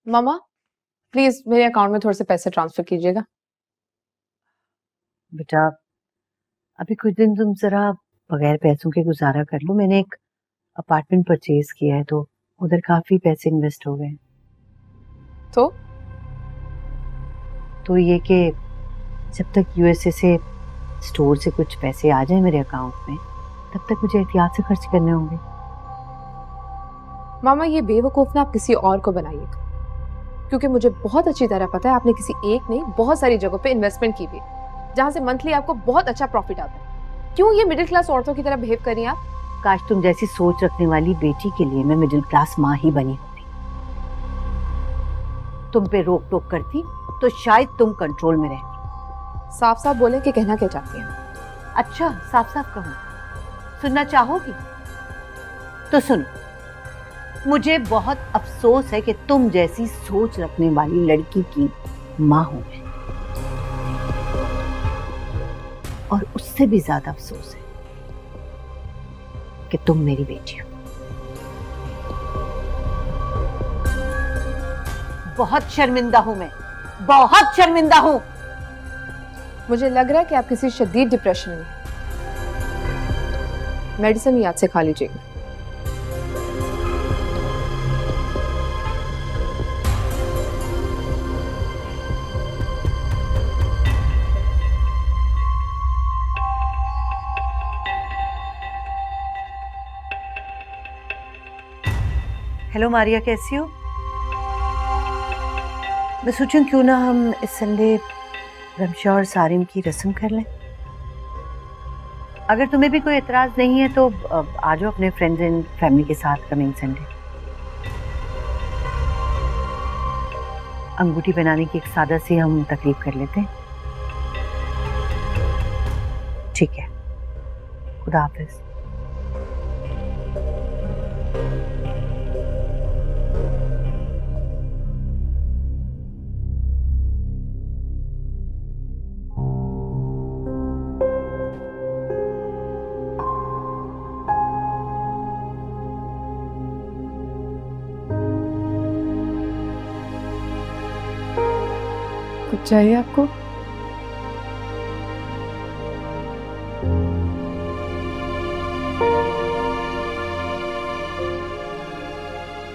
मामा please मेरे account में थोड़े से पैसे ट्रांसफर कीजिएगा। बेटा अभी कुछ दिन तुम जरा बगैर पैसों के गुजारा कर लो। मैंने एक अपार्टमेंट परचेज किया है तो उधर काफी पैसे इन्वेस्ट हो गए। तो ये कि जब तक यूएसए से स्टोर से कुछ पैसे आ जाए मेरे अकाउंट में तब तक मुझे एहतियात से खर्च करने होंगे। मामा ये बेवकूफ ना आप किसी और को बनाइएगा, क्योंकि मुझे बहुत अच्छी तरह पता है आपने किसी एक नहीं बहुत सारी जगहों पे इन्वेस्टमेंट की हुई जहां से मंथली आपको बहुत अच्छा प्रॉफिट आता है। क्यों ये मिडिल क्लास औरतों की तरह बिहेव कर रही हैं आप? काश तुम जैसी सोच रखने वाली बेटी के लिए मैं मिडिल क्लास माँ ही बनी होती। तुम पे रोक टोक करती तो शायद तुम कंट्रोल में रहती। साफ साफ बोलें कि कहना क्या चाहती हैं? अच्छा साफ साफ कहूँ, सुनना चाहोगी तो सुनो। मुझे बहुत अफसोस है कि तुम जैसी सोच रखने वाली लड़की की माँ हूं मैं, और उससे भी ज्यादा अफसोस है कि तुम मेरी बेटी हो। बहुत शर्मिंदा हूं मैं, बहुत शर्मिंदा हूं। मुझे लग रहा है कि आप किसी शदीद डिप्रेशन में हैं। मेडिसिन याद से खा लीजिएगा। हेलो मारिया, कैसी हो? मैं सोचूं क्यों ना हम इस संडे रमशा और सारिम की रस्म कर लें। अगर तुम्हें भी कोई एतराज नहीं है तो आ जाओ अपने फ्रेंड्स एंड फैमिली के साथ कमिंग संडे। अंगूठी बनाने की एक सादा सी हम तकरीब कर लेते हैं। ठीक है, खुदा हाफिज। कुछ चाहिए आपको?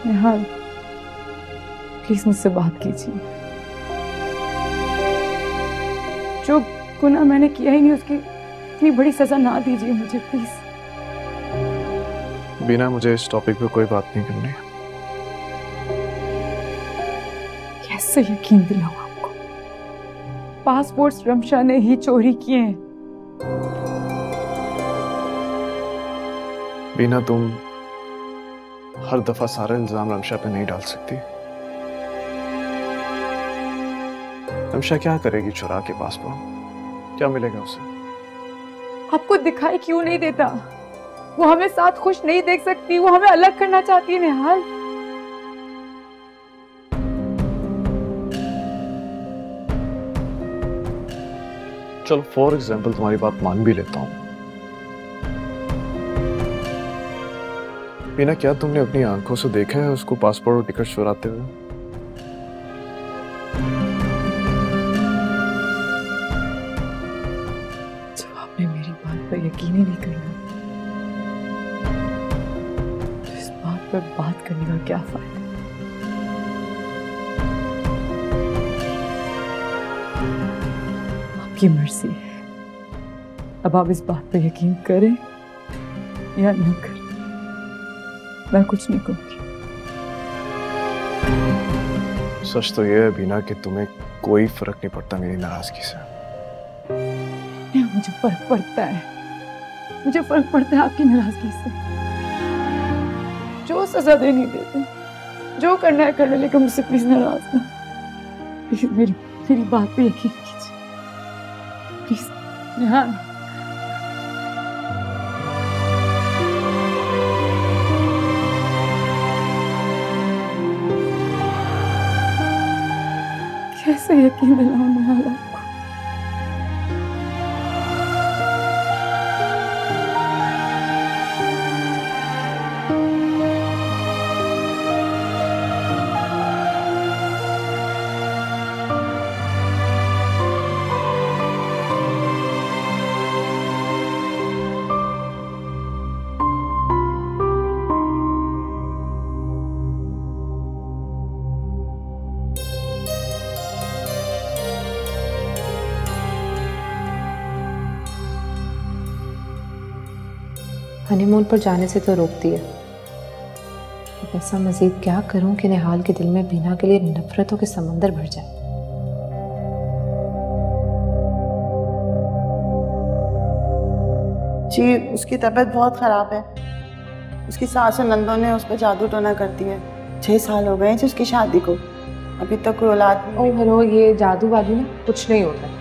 निहाल प्लीज मुझसे बात कीजिए। जो गुनाह मैंने किया ही नहीं उसकी इतनी बड़ी सजा ना दीजिए मुझे प्लीज। बीना, मुझे इस टॉपिक पे कोई बात नहीं करनी। कैसे यकीन दिलाऊं आपको? पासपोर्ट्स रमशा ने ही चोरी किए हैं। बीना, तुम हर दफा सारा इल्जाम रमशा पे नहीं डाल सकती। रमशा क्या करेगी चुरा के पासपोर्ट? क्या मिलेगा उसे? आपको दिखाई क्यों नहीं देता? वो हमें साथ खुश नहीं देख सकती, वो हमें अलग करना चाहती है निहाल। चलो फॉर एग्जाम्पल तुम्हारी बात मान भी लेता हूं। बीना, क्या तुमने अपनी आंखों से देखा है उसको पासपोर्ट और टिकट चुराते हुए? जब आपने मेरी बात पर यकीन ही नहीं करना तो इस बात पर बात करने का क्या फायदा? आपकी मर्जी है, अब आप इस बात पर यकीन करें या न करें, मैं कुछ नहीं कहूंगी। सच तो यह है बीना कि तुम्हें कोई फर्क नहीं पड़ता मेरी नाराजगी से। मुझे फर्क पड़ता है, मुझे फर्क पड़ता है आपकी नाराजगी से। जो सजा देनी देते, जो करना है कर ले, लेकिन मुझसे प्लीज नाराज ना। प्लीज मेरी बात पे यकीन कीजिए प्लीज। निहाल, कैसे यकीन दिलाऊं निहाल आपको? हनीमून पर जाने से तो रोकती है, अब ऐसा मजीद क्या करूं कि निहाल के दिल में बीना के लिए नफरतों के समंदर भर जाए। जी उसकी तबीयत बहुत ख़राब है। उसकी सास और नंदों ने उस पर जादू टोना कर दिया है। 6 साल हो गए हैं जी उसकी शादी को, अभी तक कोई औलाद नहीं। ओह हेलो, ये जादू वादू ना कुछ नहीं होता।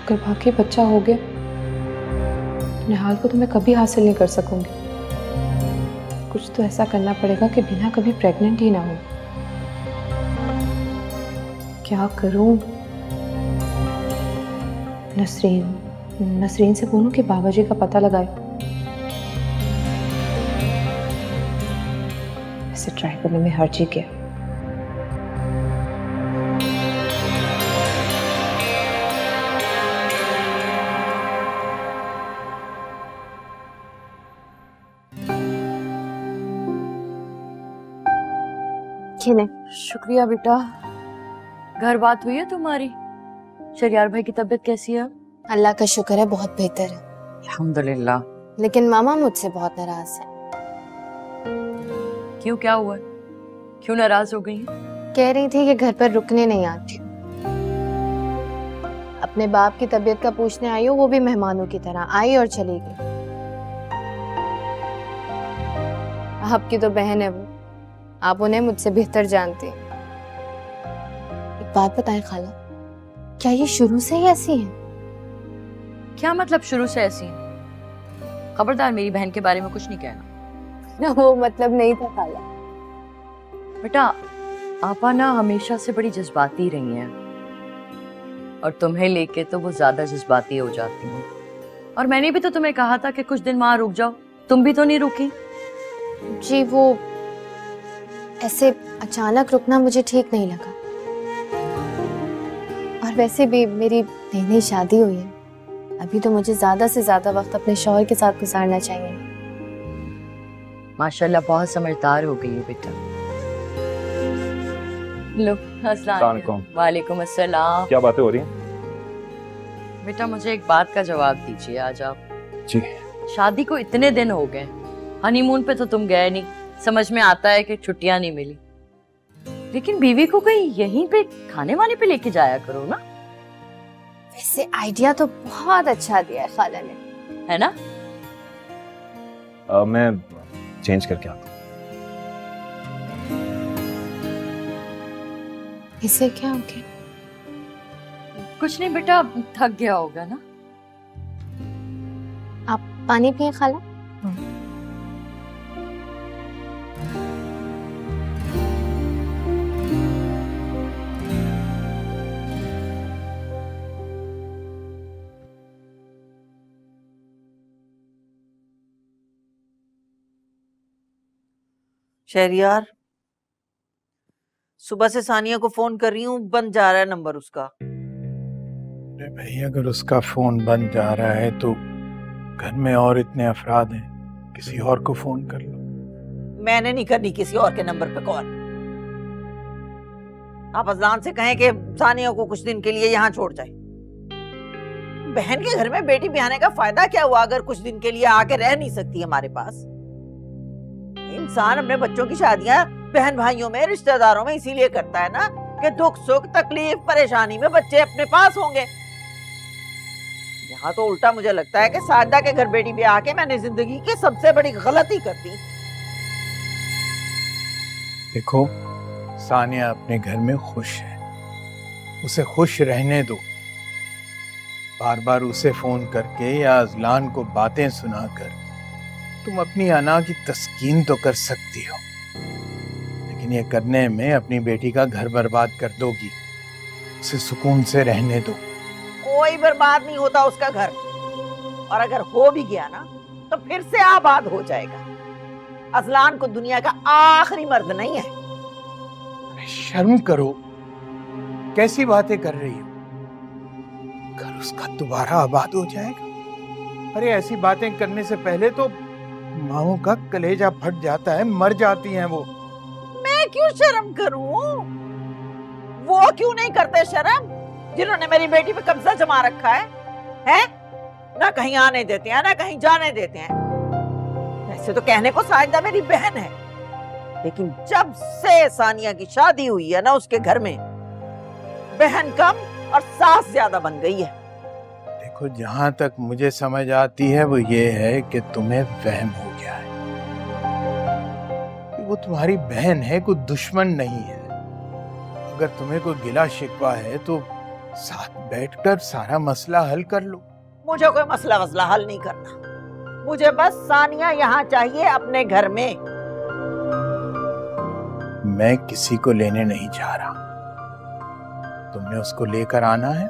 अगर बाकी बच्चा हो गया तो निहाल को तो मैं कभी हासिल नहीं कर सकूंगी। कुछ तो ऐसा करना पड़ेगा कि बिना कभी प्रेग्नेंट ही ना हो। क्या करूं? नसरीन से बोलूं कि बाबा जी का पता लगाए। ऐसे ट्राई करने में हर्ज ही क्या। शुक्रिया बेटा। घर बात हुई है तुम्हारी? शरियार भाई की तबीयत कैसी है? अल्लाह का शुक्र है, बहुत बेहतर है अल्हम्दुलिल्लाह। लेकिन मामा मुझसे बहुत नाराज है। क्यों, क्या हुआ? क्यों नाराज हो गई? कह रही थी कि घर पर रुकने नहीं आती। अपने बाप की तबीयत का पूछने आई हो, वो भी मेहमानों की तरह आई और चली गई। आपकी तो बहन है वो, आप उन्हें मुझसे बेहतर जानती हैं। एक बात बताएं खाला, क्या ये शुरू से ही ऐसी हैं? क्या मतलब शुरू से ऐसी हैं? खबरदार मेरी बहन के बारे में कुछ नहीं कहना। वो मतलब नहीं था खाला। बेटा आपा ना हमेशा से बड़ी जज्बाती रही हैं और तुम्हें लेके तो वो ज्यादा जज्बाती हो जाती हैं। और मैंने भी तो तुम्हें कहा था कि कुछ दिन वहां रुक जाओ, तुम भी तो नहीं रुकी। जी वो ऐसे अचानक रुकना मुझे ठीक नहीं लगा, और वैसे भी मेरी नई नई शादी हुई है, अभी तो मुझे ज्यादा से ज्यादा वक्त अपने शौहर के साथ गुजारना चाहिए। माशाल्लाह बहुत समझदार हो गई है बेटा। लो अस्सलाम वालेकुम। वालेकुम अस्सलाम। क्या बातें हो रही हैं? बेटा मुझे एक बात का जवाब दीजिए आज आप। जी। शादी को इतने दिन हो गए, हनीमून पे तो तुम गए नहीं। समझ में आता है कि छुट्टियां नहीं मिली, लेकिन बीवी को कहीं यहीं पे खाने वाने पे लेके जाया करो ना। वैसे आइडिया तो बहुत अच्छा दिया है खाला ने, है ना? मैं चेंज करके आता हूँ। इसे क्या हो गया? कुछ नहीं बेटा, थक गया होगा ना। आप पानी पिए खाला? शहरियार, सुबह से सानिया को फोन कर रही हूँ, बंद जा रहा है नंबर उसका। अरे भाई अगर उसका फोन बंद जा रहा है तो घर में और इतने अफराद हैं, किसी और को फोन कर लो। मैंने नहीं करनी किसी और के नंबर पे कॉल। आप अजलान से कहें कि सानिया को कुछ दिन के लिए यहाँ छोड़ जाए। बहन के घर में बेटी बिहाने का फायदा क्या हुआ अगर कुछ दिन के लिए आके रह नहीं सकती हमारे पास? इंसान अपने बच्चों की शादियां बहन भाइयों में, रिश्तेदारों में इसीलिए करता है ना कि दुख सुख तकलीफ परेशानी में बच्चे अपने पास होंगे। यहाँ तो उल्टा मुझे लगता है कि सादा के घर बेटी भी आके मैंने जिंदगी की सबसे बड़ी गलती कर दी। देखो सानिया अपने घर में खुश है, उसे खुश रहने दो। बार बार उसे फोन करके या अजलान को बातें सुनाकर तुम अपनी अना की तस्कीन तो कर सकती हो, लेकिन ये करने में अपनी बेटी का घर बर्बाद कर दोगी। उसे सुकून से रहने दो। कोई बर्बाद नहीं होता उसका घर, और अगर हो भी गया ना तो फिर से आबाद हो जाएगा। अजलान को दुनिया का आखिरी मर्द नहीं है। अरे शर्म करो, कैसी बातें कर रही हो? घर उसका दोबारा आबाद हो जाएगा? अरे ऐसी बातें करने से पहले तो माओ का कलेजा फट जाता है, मर जाती हैं वो। मैं क्यों शर्म करूं? वो क्यों नहीं करते शर्म, जिन्होंने मेरी बेटी पे कब्जा जमा रखा है? हैं? ना कहीं आने देते हैं ना कहीं जाने देते हैं। वैसे तो कहने को साजिदा मेरी बहन है, लेकिन जब से सानिया की शादी हुई है ना उसके घर में बहन कम और सास ज्यादा बन गई है। देखो, जहां तक मुझे समझ आती है वो ये है कि तुम्हें वहम हो गया है। वो तुम्हारी बहन है, कोई दुश्मन नहीं है। अगर तुम्हें कोई गिला शिकवा है तो साथ बैठकर सारा मसला हल कर लो। मुझे कोई मसला वसला हल नहीं करना, मुझे बस सानिया यहाँ चाहिए अपने घर में। मैं किसी को लेने नहीं जा रहा, तुमने उसको लेकर आना है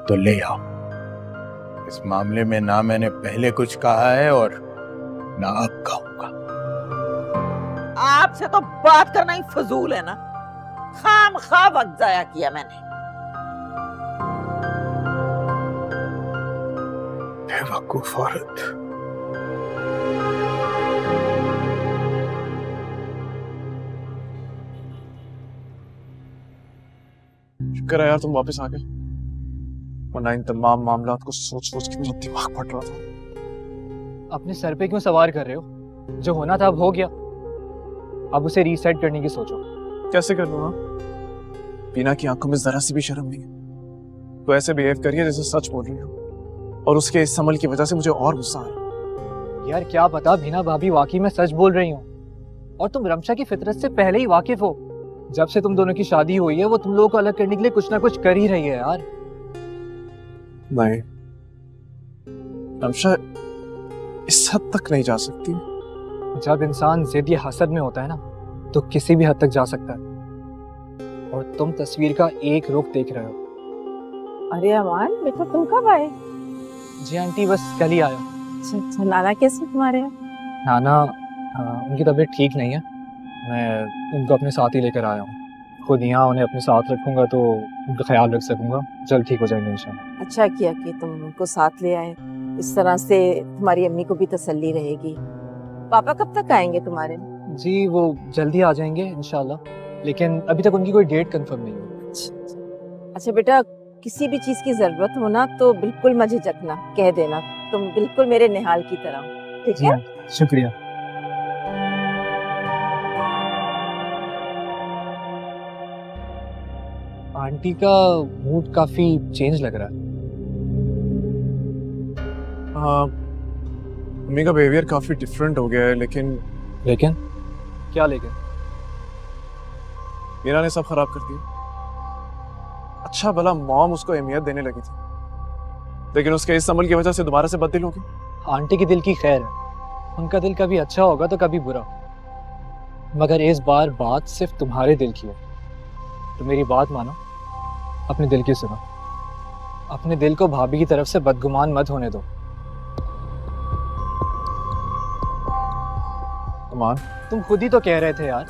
तो ले आओ। इस मामले में ना मैंने पहले कुछ कहा है और ना अब कहूंगा। आपसे तो बात करना ही फजूल है ना, खामखा वक्त जाया किया मैंने। बेवकूफ औरत। शुक्र है यार तुम वापस आ गए, वरना इन तमाम मामलात को सोच सोच के मेरा दिमाग फट रहा था। अपने सर पे क्यों सवार कर रहे हो? जो होना था अब हो गया, अब उसे रीसेट करने की सोचो। कैसे कर लूंगा? बीना की आंखों में जरा सी भी शर्म नहीं है, तो ऐसे बिहेव करिए जैसे सच बोल रही हो, और उसके इस अमल की वजह से मुझे और गुस्सा आ रहा है। यार क्या पता बीना भाभी वाकई में सच बोल रही हो, और तुम रमशा की फितरत से पहले ही वाकिफ हो। जब से तुम दोनों की शादी हुई है वो तुम लोगों को अलग करने के लिए कुछ ना कुछ कर ही रही है यार। नहीं, रमशा इस हद तक नहीं जा सकती। जब इंसान जिद या हसद में होता है ना तो किसी भी हद तक जा सकता है, और तुम तस्वीर का एक रुख देख रहे हो। अरे अमान बेटा तुम कब आए? जी आंटी बस कल ही आया। अच्छा, नाना कैसे तुम्हारे? नाना उनकी तबीयत ठीक नहीं है, मैं उनको अपने साथ ही लेकर आया हूँ। खुद यहाँ उन्हें अपने साथ रखूंगा तो उनका ख्याल रख सकूंगा, जल्द ठीक हो जाएंगे इंशाल्लाह। अच्छा किया कि तुम उनको साथ ले आए, इस तरह से तुम्हारी अम्मी को भी तसल्ली रहेगी। पापा कब तक आएंगे तुम्हारे? जी वो जल्दी आ जाएंगे इंशाल्लाह, लेकिन अभी तक उनकी कोई डेट कंफर्म नहीं हुई। अच्छा बेटा, किसी भी चीज की जरूरत हो ना तो बिल्कुल मत झिझकना, कह देना। तुम बिल्कुल मेरे निहाल की तरह, ठीक है? शुक्रिया। आंटी का मूड काफी चेंज लग रहा है। मम्मी का बिहेवियर काफी डिफरेंट हो गया है, लेकिन क्या लेकिन? मीरा ने सब खराब कर दिया। अच्छा भला मॉम उसको अहमियत देने लगी थी, लेकिन उसके इस अमल की वजह से दोबारा से बददिल हो गई। आंटी के दिल की खैर है, उनका दिल कभी अच्छा होगा तो कभी बुरा, मगर इस बार बात सिर्फ तुम्हारे दिल की है। तो मेरी बात मानो, अपने दिल की सुनो। अपने दिल को भाभी की तरफ से बदगुमान मत होने दो। अमान, तुम खुद ही तो कह रहे थे यार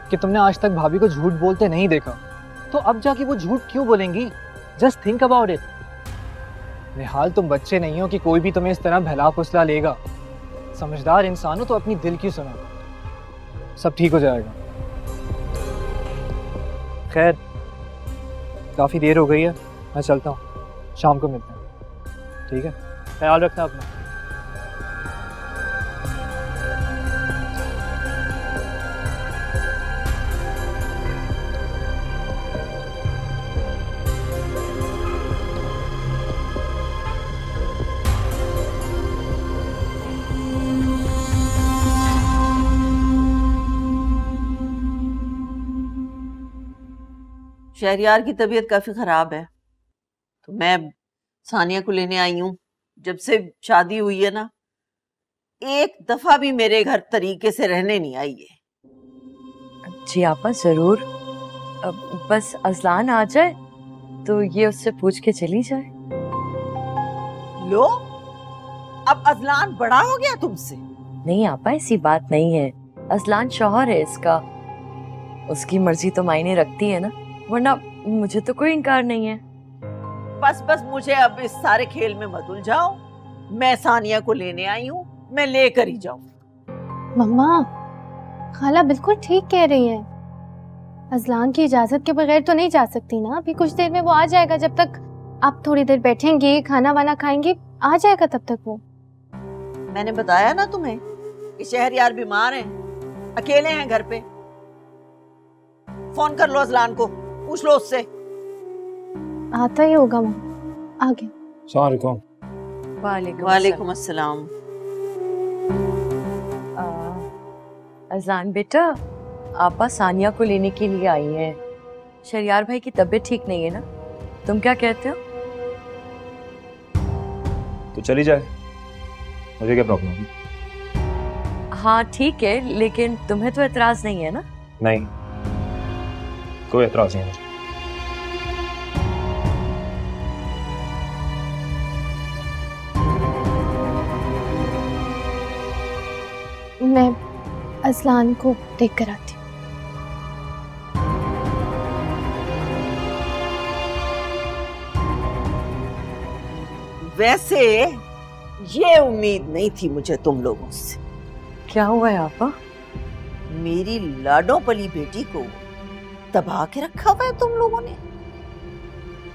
कि तुमने आज तक भाभी को झूठ बोलते नहीं देखा, तो अब जाके वो झूठ क्यों बोलेंगी? Just think about it. Nihal तुम बच्चे नहीं हो कि कोई भी तुम्हें इस तरह भला फुसला लेगा। समझदार इंसान हो तो अपनी दिल की सुनो, सब ठीक हो जाएगा। खैर काफी देर हो गई है, मैं चलता हूँ, शाम को मिलते हैं, ठीक है? ख्याल रखना अपना। शहरियार की तबीयत काफी खराब है, तो मैं सानिया को लेने आई हूँ। जब से शादी हुई है ना, एक दफा भी मेरे घर तरीके से रहने नहीं आई है। जी आपा जरूर, बस अजलान आ जाए तो ये उससे पूछ के चली जाए। लो, अब अजलान बड़ा हो गया तुमसे? नहीं आपा, ऐसी बात नहीं है। अजलान शौहर है इसका, उसकी मर्जी तो मायने रखती है ना, वरना मुझे तो कोई इनकार नहीं है। बस बस मुझे अब इस सारे खेल में मत उलझाओ। मैं सानिया को लेने आई हूँ, मैं लेकर ही जाऊँ। मम्मा, खाला बिल्कुल ठीक कह रही है। अजलान की इजाजत के बगैर तो नहीं जा सकती ना। अभी कुछ देर में वो आ जाएगा। जब तक आप थोड़ी देर बैठेंगे, खाना वाना खाएंगे, आ जाएगा तब तक वो। मैंने बताया ना तुम्हें कि शहरयार बीमार हैं, अकेले हैं घर पे। फोन कर लो अजलान को, पूछ लो उससे। आता ही होगा वहाँ। आ गया। वालेकुम अस्सलाम। अजलान बेटा, आपा सानिया को लेने के लिए आई हैं। शहरयार भाई की तबीयत ठीक नहीं है ना, तुम क्या कहते हो? तो चली जाए, मुझे क्या प्रॉब्लम है? हाँ ठीक है, लेकिन तुम्हें तो एतराज नहीं है ना? नहीं, कोई एतराज नहीं है मुझे। मैं अजलान को देख कर आती हूँ। वैसे ये उम्मीद नहीं थी मुझे तुम लोगों से। क्या हुआ है आपा? मेरी लाडों पली बेटी को दबा के रखा हुआ है तुम लोगों ने।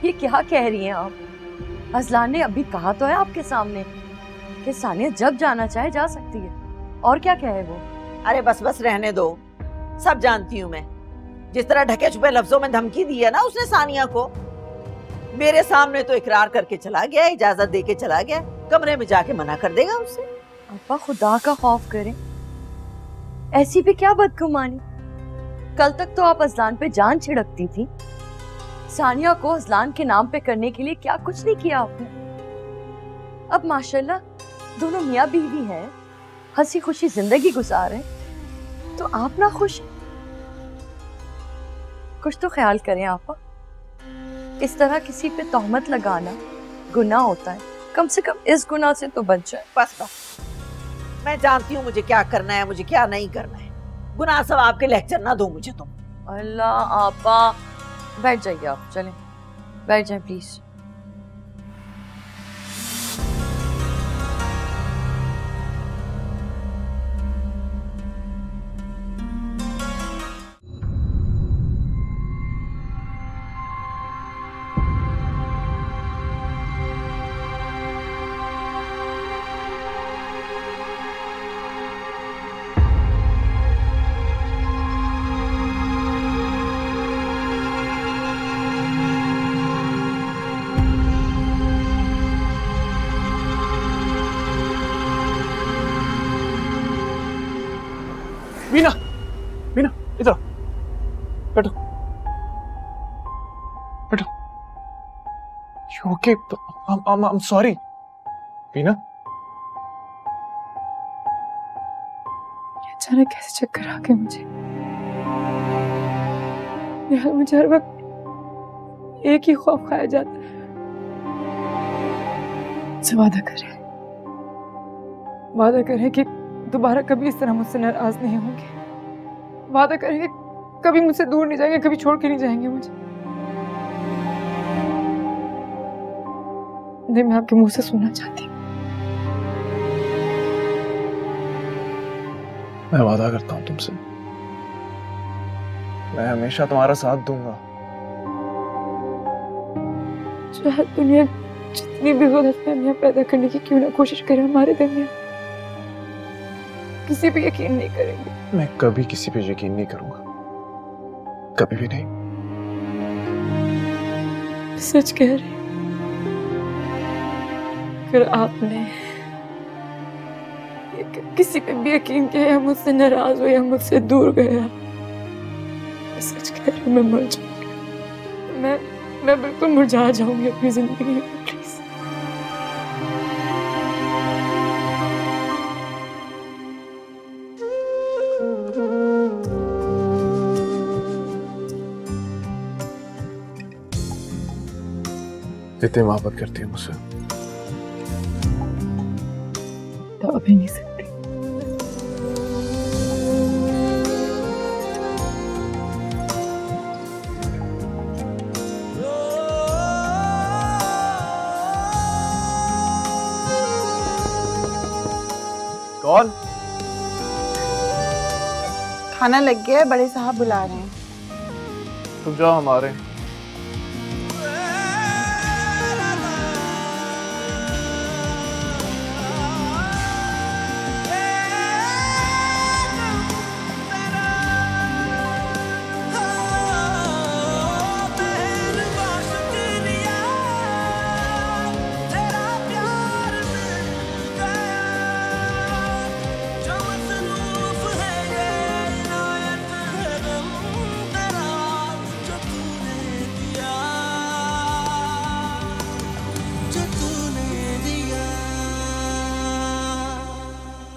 ये क्या कह रही हैं आप? अजलान ने अभी कहा तो है आपके सामने कि सानिया जब जाना चाहे जा सकती है। और क्या कहे वो? अरे बस बस रहने दो, सब जानती हूँ मैं। जिस तरह ढके छुपे लफ्जों में धमकी दी है ना उसने सानिया को, मेरे सामने तो इकरार करके चला गया, इजाजत दे के चला गया। कमरे में जाके मना कर देगा उससे। आपा खुदा का खौफ करें, ऐसी भी क्या बदगुमानी? कल तक तो आप अजलान पे जान छिड़कती थी। सानिया को अजलान के नाम पे करने के लिए क्या कुछ नहीं किया आपने। अब माशाल्लाह दोनों मियाँ बीवी हैं, हंसी खुशी जिंदगी गुजार रहे, तो आप ना खुश? कुछ तो ख्याल करें आपा। इस तरह किसी पे तोहमत लगाना गुनाह होता है, कम से कम इस गुनाह से तो बच जाए। बस बस, मैं जानती हूँ मुझे क्या करना है, मुझे क्या नहीं करना है। गुनाह सब आपके लेक्चर ना दो मुझे तुम। अल्लाह आपा, बैठ जाइए आप, चलें बैठ जाए प्लीज। मीना, मीना इधर बैठो बैठो। You okay? I'm sorry. Meena, अचानक कैसे चक्कर आ गए मुझे। मुझे हर वक्त एक ही खौफ खाया जाता है। वादा करें कि दोबारा कभी इस तरह मुझसे नाराज नहीं होंगे। वादा करें कि कभी मुझसे दूर नहीं जाएंगे, कभी छोड़ के नहीं जाएंगे मुझे। नहीं, मैं आपके मुंह से सुनना चाहती हूँ। मैं वादा करता हूँ तुमसे, मैं हमेशा तुम्हारा साथ दूंगा। चाहे दुनिया जितनी भी गलतफहमियां पैदा करने की क्यों ना कोशिश करे हमारे दरमियान, किसी पे यकीन नहीं करेंगे। मैं कभी किसी पे यकीन नहीं करूंगा, कभी भी नहीं। सच कह रही। अगर आपने किसी पे भी यकीन किया या मुझसे नाराज हो या मुझसे दूर गया, सच कह रही हूँ, मैं मर जाऊंगी। मैं बिल्कुल मुरझा जाऊंगी अपनी जिंदगी में। प्लीज इतनी मोहब्बत करती है मुझसे, तो अभी नहीं सकती। कौन? खाना लग गया है, बड़े साहब बुला रहे हैं। तुम जाओ, हमारे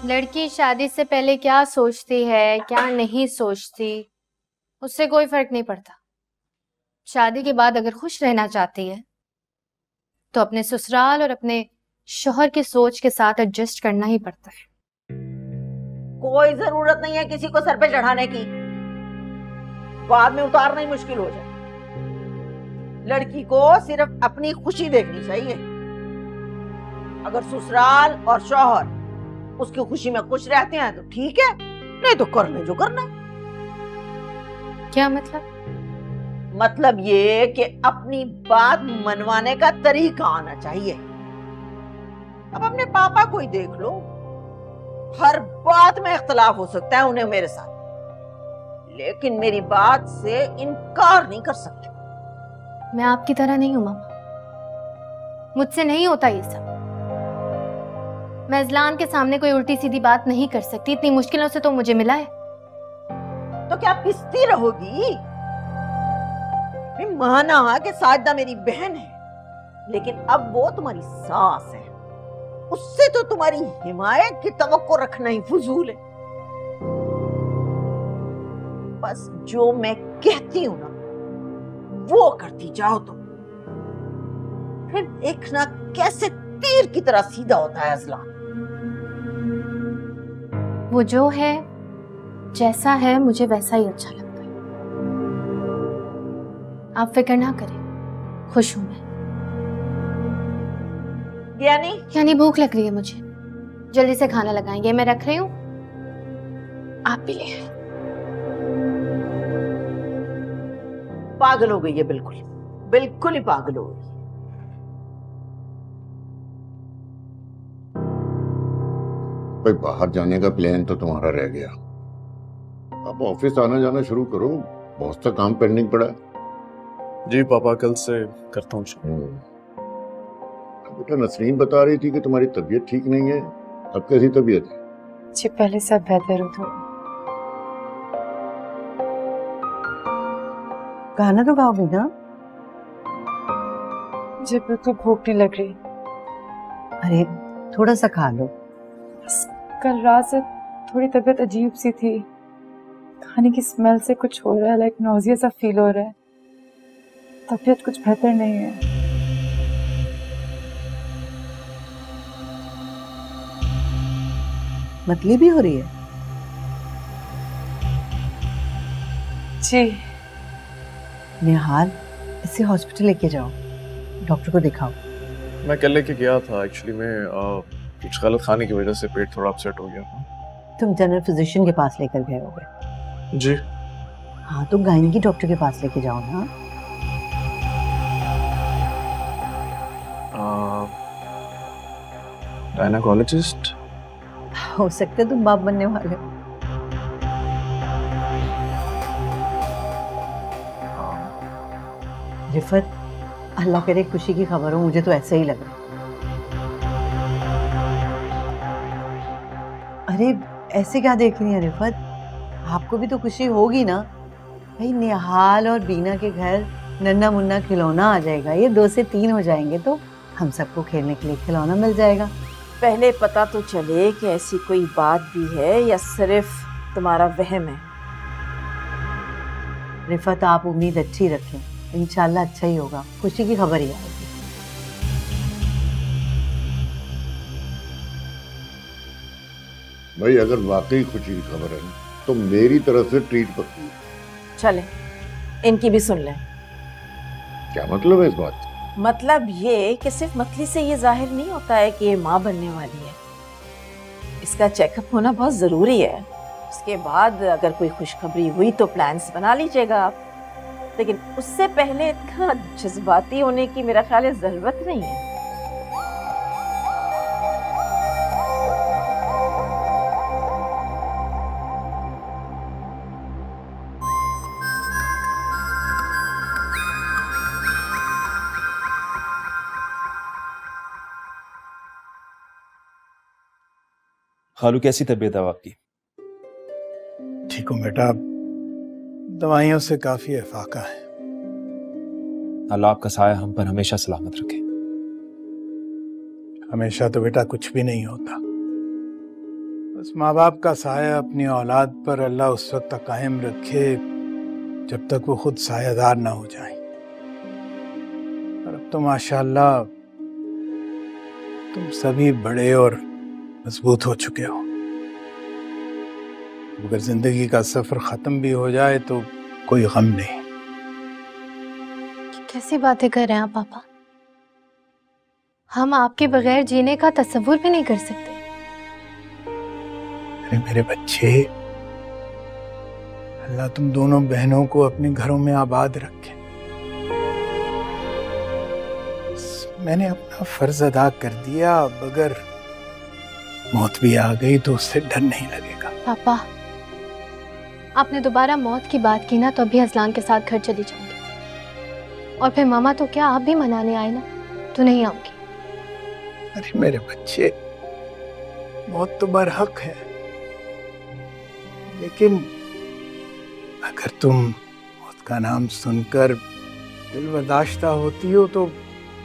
लड़की शादी से पहले क्या सोचती है क्या नहीं सोचती उससे कोई फर्क नहीं पड़ता। शादी के बाद अगर खुश रहना चाहती है तो अपने ससुराल और अपने शौहर की सोच के साथ एडजस्ट करना ही पड़ता है। कोई जरूरत नहीं है किसी को सर पे चढ़ाने की, बाद में उतारना ही मुश्किल हो जाए। लड़की को सिर्फ अपनी खुशी देखनी चाहिए। अगर ससुराल और शौहर उसकी खुशी में खुश रहते हैं तो ठीक है, नहीं तो कर ले जो करना है। क्या मतलब? मतलब ये कि अपनी बात मनवाने का तरीका आना चाहिए। अब अपने पापा को ही देख लो, हर बात में इख्तलाफ हो सकता है उन्हें मेरे साथ, लेकिन मेरी बात से इनकार नहीं कर सकते। मैं आपकी तरह नहीं हूं मामा, मुझसे नहीं होता ये सब। मैं अजलान के सामने कोई उल्टी सीधी बात नहीं कर सकती, इतनी मुश्किलों से तो मुझे मिला है। तो क्या पिसती रहोगी? माना कि साजदा मेरी बहन है, लेकिन अब वो तुम्हारी सास है, उससे तो तुम्हारी हिमायत की तवक्को रखना ही फजूल है। बस जो मैं कहती हूं ना वो करती जाओ, तो फिर देखना कैसे तीर की तरह सीधा होता है अजलान। वो जो है जैसा है मुझे वैसा ही अच्छा लगता है। आप फिक्र ना करें, खुश हूं मैं। यानी भूख लग रही है मुझे, जल्दी से खाना लगाएंगे, मैं रख रही हूँ, आप भी ले। पागल हो गई है, बिल्कुल बिल्कुल ही पागल हो गई। भाई बाहर जाने का प्लान तो तुम्हारा रह गया, अब ऑफिस आना जाना शुरू करो, बहुत सा काम पेंडिंग पड़ा है। जी पापा, कल से करता हूँ। बेटा नसरीन बता रही थी कि तुम्हारी तबीयत ठीक नहीं है, अब कैसी तबीयत है? जी पहले सब बेहतर हो थोड़ा। खाना तो खाओगी ना? मुझे बिल्कुल भूख नहीं लग रही। अरे थोड़ा सा खा लो। कल रात से थोड़ी तबीयत अजीब सी थी, खाने की स्मेल से कुछ हो रहा है, लाइक नौजिया सा फील हो रहा है, तबीयत कुछ बेहतर नहीं है। मतली भी हो रही है? जी। निहाल, इसे हॉस्पिटल लेके जाओ, डॉक्टर को दिखाओ। मैं कल लेके गया था, एक्चुअली मैं कुछ गलत खाने की वजह से पेट थोड़ा अपसेट हो गया था। तुम जनरल फिजिशियन के पास लेकर गए होगे? जी हाँ, तो गायनिकी डॉक्टर के पास लेके जाओ ना। गायनेकोलॉजिस्ट? हो सकता है तुम बाप बनने वाले। रिफत, अल्लाह करे खुशी की खबर हो, मुझे तो ऐसा ही लग रहा है। अरे ऐसे क्या देख रही है रिफत, आपको भी तो खुशी होगी ना भाई। निहाल और बीना के घर नन्ना मुन्ना खिलौना आ जाएगा, ये 2 से 3 हो जाएंगे तो हम सबको खेलने के लिए खिलौना मिल जाएगा। पहले पता तो चले कि ऐसी कोई बात भी है या सिर्फ तुम्हारा वहम है। रिफत, आप उम्मीद अच्छी रखें, इंशाल्लाह अच्छा ही होगा, खुशी की खबर ही आएगी। भाई अगर वाकई खुशी की खबर है तो मेरी तरफ से ट्रीट पक्की है। चले इनकी भी सुन लें। क्या मतलब है इस बात? मतलब ये कि सिर्फ मतली से ये जाहिर नहीं होता है कि ये माँ बनने वाली है, इसका चेकअप होना बहुत जरूरी है। उसके बाद अगर कोई खुशखबरी हुई तो प्लान्स बना लीजिएगा आप। लेकिन उससे पहले इतना जज्बाती होने की मेरा ख्याल है जरूरत नहीं है। खालू कैसी तबीयत है आपकी? ठीक हूँ बेटा, दवाइयों से काफी इफाका है। अल्लाह आपका साया हम पर हमेशा सलामत रखे। हमेशा तो बेटा कुछ भी नहीं होता, बस माँ बाप का साया अपनी औलाद पर अल्लाह उस वक्त तक कायम रखे जब तक वो खुद सायादार ना हो जाए। और अब तो माशाअल्लाह तुम सभी बड़े और मजबूत हो चुके हो। अगर जिंदगी का सफर खत्म भी हो जाए तो कोई गम नहीं। कैसी बातें कर रहे हैं आप पापा? हम आपके बगैर जीने का तस्वुर भी नहीं कर सकते। अरे मेरे बच्चे, अल्लाह तुम दोनों बहनों को अपने घरों में आबाद रखे। मैंने अपना फर्ज अदा कर दिया, अब अगर मौत भी आ गई तो उससे डर नहीं लगेगा। पापा, आपने दोबारा मौत की बात की ना तो अभी असलान के साथ घर चली जाऊंगी। और फिर मामा तो क्या, आप भी मनाने आए ना, तो नहीं आऊंगी। अरे मेरे बच्चे, मौत तो बरहक है, लेकिन अगर तुम मौत का नाम सुनकर दिल बर्दाश्ता होती हो तो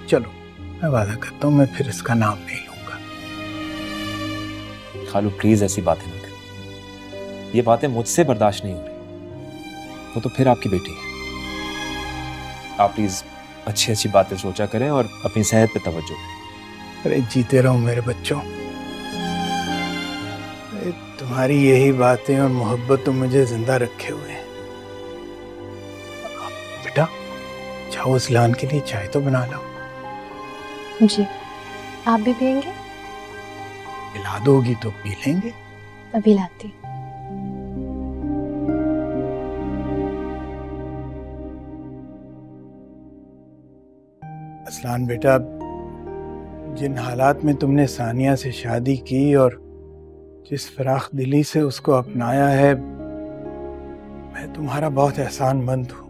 चलो, मैं वादा करता हूँ मैं फिर इसका नाम नहीं लूंगा। खालू प्लीज ऐसी बातें ना करें, ये बातें मुझसे बर्दाश्त नहीं हो रही। वो तो फिर आपकी बेटी है। आप प्लीज अच्छी अच्छी बातें सोचा करें और अपनी सेहत पे तवज्जो दें। अरे जीते रहो मेरे बच्चों, तुम्हारी यही बातें और मोहब्बत तो मुझे जिंदा रखे हुए हैं। बेटा जाओ, असलान के लिए चाय तो बना लो। जी, आप भी पियेंगे? पिला दोगी तो पी लेंगे। अभी लाती। असलान बेटा, जिन हालात में तुमने सानिया से शादी की और जिस फराख दिली से उसको अपनाया है, मैं तुम्हारा बहुत एहसानमंद हूँ।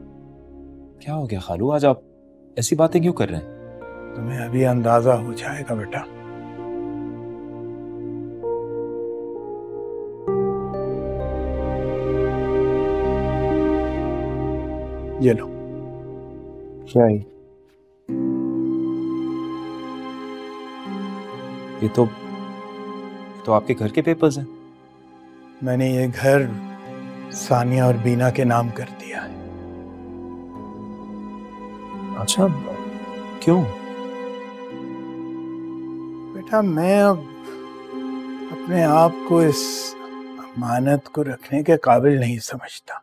क्या हो गया खालू, आज आप ऐसी बातें क्यों कर रहे हैं? तुम्हें अभी अंदाजा हो जाएगा बेटा। ये लो। क्या है ये? तो आपके घर के पेपर्स हैं। मैंने ये घर सानिया और बीना के नाम कर दिया है। अच्छा, क्यों? बेटा मैं अब अपने आप को इस अमानत को रखने के काबिल नहीं समझता।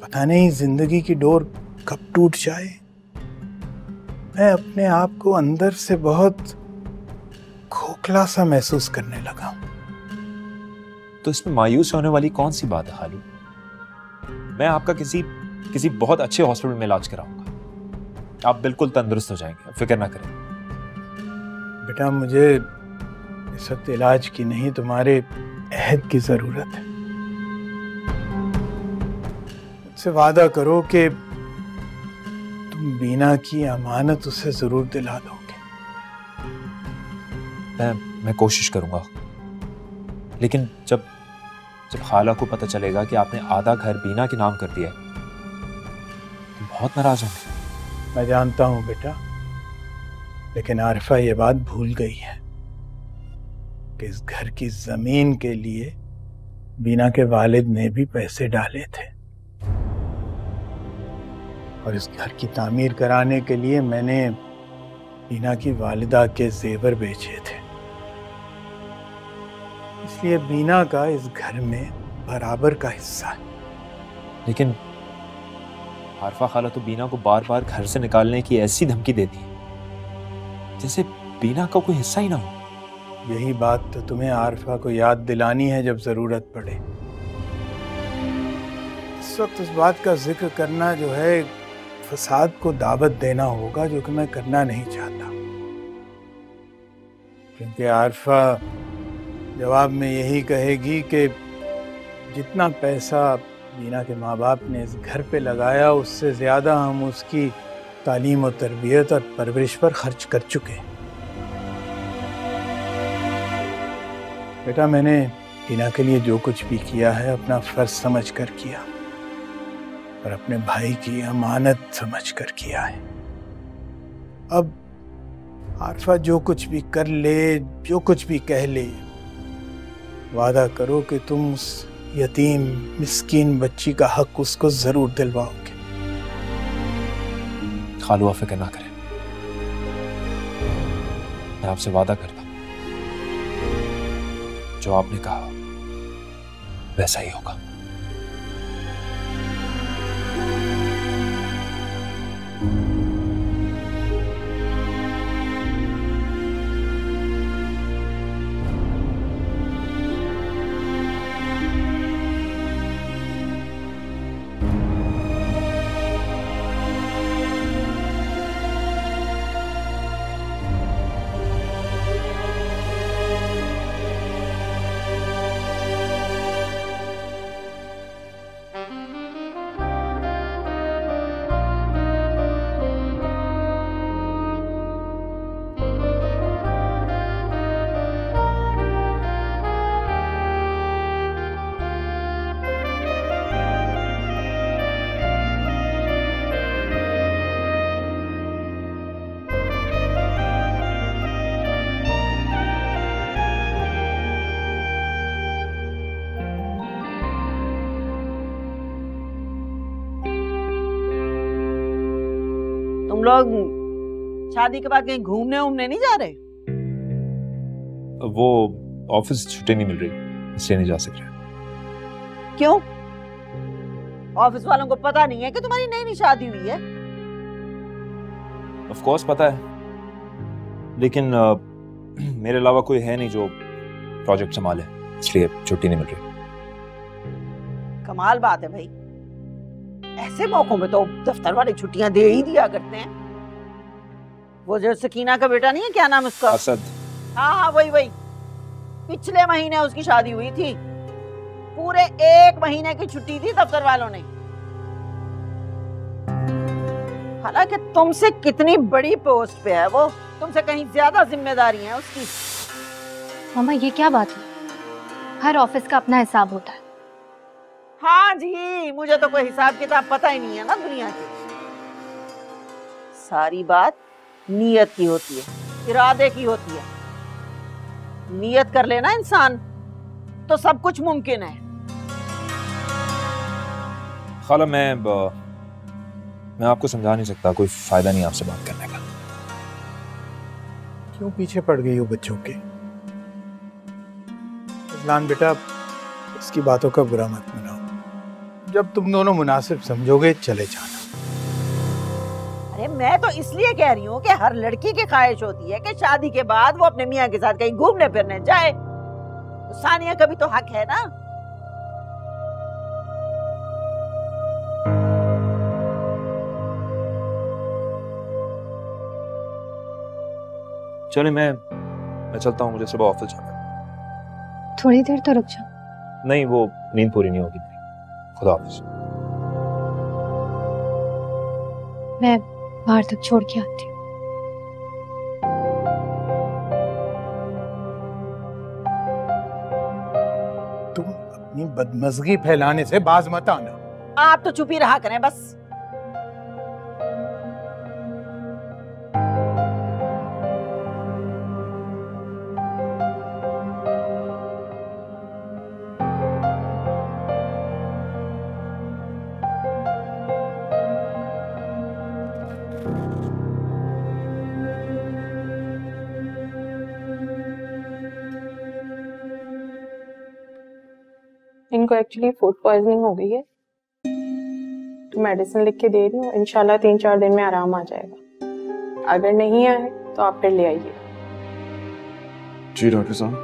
पता नहीं जिंदगी की डोर कब टूट जाए। मैं अपने आप को अंदर से बहुत खोखला सा महसूस करने लगा हूं। तो इसमें मायूस होने वाली कौन सी बात है खालू? मैं आपका किसी बहुत अच्छे हॉस्पिटल में इलाज कराऊंगा। आप बिल्कुल तंदुरुस्त हो जाएंगे, फिक्र ना करें। बेटा मुझे इस वक्त इलाज की नहीं, तुम्हारे अहद की जरूरत है। मुझसे वादा करो कि तुम बीना की अमानत उसे जरूर दिला दोगे। मैं कोशिश करूंगा, लेकिन जब खाला को पता चलेगा कि आपने आधा घर बीना के नाम कर दिया है तो बहुत नाराज होंगे। मैं जानता हूं बेटा, लेकिन आरिफा ये बात भूल गई है कि इस घर की जमीन के लिए बीना के वालिद ने भी पैसे डाले थे और इस घर की तामीर कराने के लिए मैंने बीना की वालिदा के जेवर बेचे थे। इसलिए बीना का इस घर में बराबर का हिस्सा है। लेकिन आरिफा खाला तो बीना को बार बार घर से निकालने की ऐसी धमकी देती है जैसे बीना का कोई हिस्सा ही ना हो। यही बात तो तुम्हें आरिफा को याद दिलानी है जब जरूरत पड़े। इस वक्त उस बात का जिक्र करना जो है फसाद को दावत देना होगा, जो कि मैं करना नहीं चाहता। क्योंकि आरफा जवाब में यही कहेगी कि जितना पैसा बीना के माँ बाप ने इस घर पे लगाया उससे ज़्यादा हम उसकी तालीम और तरबियत और परवरिश पर खर्च कर चुके हैं। बेटा, मैंने बीना के लिए जो कुछ भी किया है अपना फर्ज समझ कर किया और अपने भाई की अमानत समझ कर किया है। अब आरफा जो कुछ भी कर ले, जो कुछ भी कह ले, वादा करो कि तुम उस यतीम मिस्कीन बच्ची का हक उसको जरूर दिलवाओगे। खालू आप फिक्र ना करें, मैं आपसे वादा करता हूं जो आपने कहा वैसा ही होगा। तुम लोग शादी के बाद कहीं घूमने उमने नहीं जा रहे? वो ऑफिस छुट्टी नहीं मिल रही, इसलिए नहीं जा सक रहे। क्यों? ऑफिस वालों को पता नहीं है कि तुम्हारी नई नई शादी हुई है? ऑफ कोर्स पता है, लेकिन मेरे अलावा कोई है नहीं जो प्रोजेक्ट संभाले, इसलिए छुट्टी नहीं मिल रही। कमाल बात है भाई, ऐसे मौकों में तो दफ्तर वाले छुट्टियां दे ही दिया करते हैं। वो जो सकीना का बेटा नहीं है, क्या नाम उसका? असद। हाँ वही पिछले महीने उसकी शादी हुई थी, पूरे 1 महीने की छुट्टी दी दफ्तर वालों ने। हालांकि तुमसे कितनी बड़ी पोस्ट पे है वो, तुमसे कहीं ज्यादा जिम्मेदारी है उसकी। मामा ये क्या बात है? हर ऑफिस का अपना हिसाब होता है। हाँ जी, मुझे तो कोई हिसाब किताब पता ही नहीं है ना दुनिया की। सारी बात नीयत की होती है, इरादे की होती है। नीयत कर लेना इंसान तो सब कुछ मुमकिन है। खाला मैं आपको समझा नहीं सकता, कोई फायदा नहीं आपसे बात करने का। क्यों पीछे पड़ गई हो बच्चों के? इस्लान बेटा, इसकी बातों का बुरा मत मनाओ। जब तुम दोनों मुनासिब समझोगे चले जाना। अरे मैं तो इसलिए कह रही हूँ कि हर लड़की की ख्वाहिश होती है कि शादी के बाद वो अपने मियाँ के साथ कहीं घूमने फिरने जाए। तो सानिया का भी तो हक है ना। चले मैं चलता हूँ, मुझे सुबह ऑफिस जाना है। थोड़ी देर तो रुक जाओ। नहीं, वो नींद पूरी नहीं होगी। खुदा हाफिज। मैं बाहर तक छोड़ के आती हूँ। तुम अपनी बदमज़गी फैलाने से बाज मत आना। आप तो चुप ही रहा करें बस। इनको एक्चुअली फूड पॉइजनिंग हो गई है, तो मेडिसिन लिख के दे रही हूँ। इंशाल्लाह 3-4 दिन में आराम आ जाएगा। अगर नहीं आए तो आप फिर ले आइए। जी डॉक्टर साहब।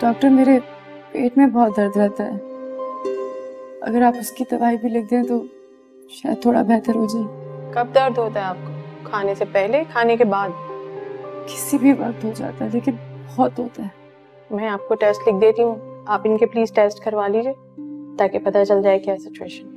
डॉक्टर, मेरे पेट में बहुत दर्द रहता है अगर आप उसकी दवाई भी लिख दें तो शायद थोड़ा बेहतर हो जाए। कब दर्द होता है आपको? खाने से पहले, खाने के बाद? किसी भी वक्त हो जाता है, लेकिन बहुत होता है। मैं आपको टेस्ट लिख देती हूँ, आप इनके प्लीज टेस्ट करवा लीजिए ताकि पता चल जाए क्या सिचुएशन।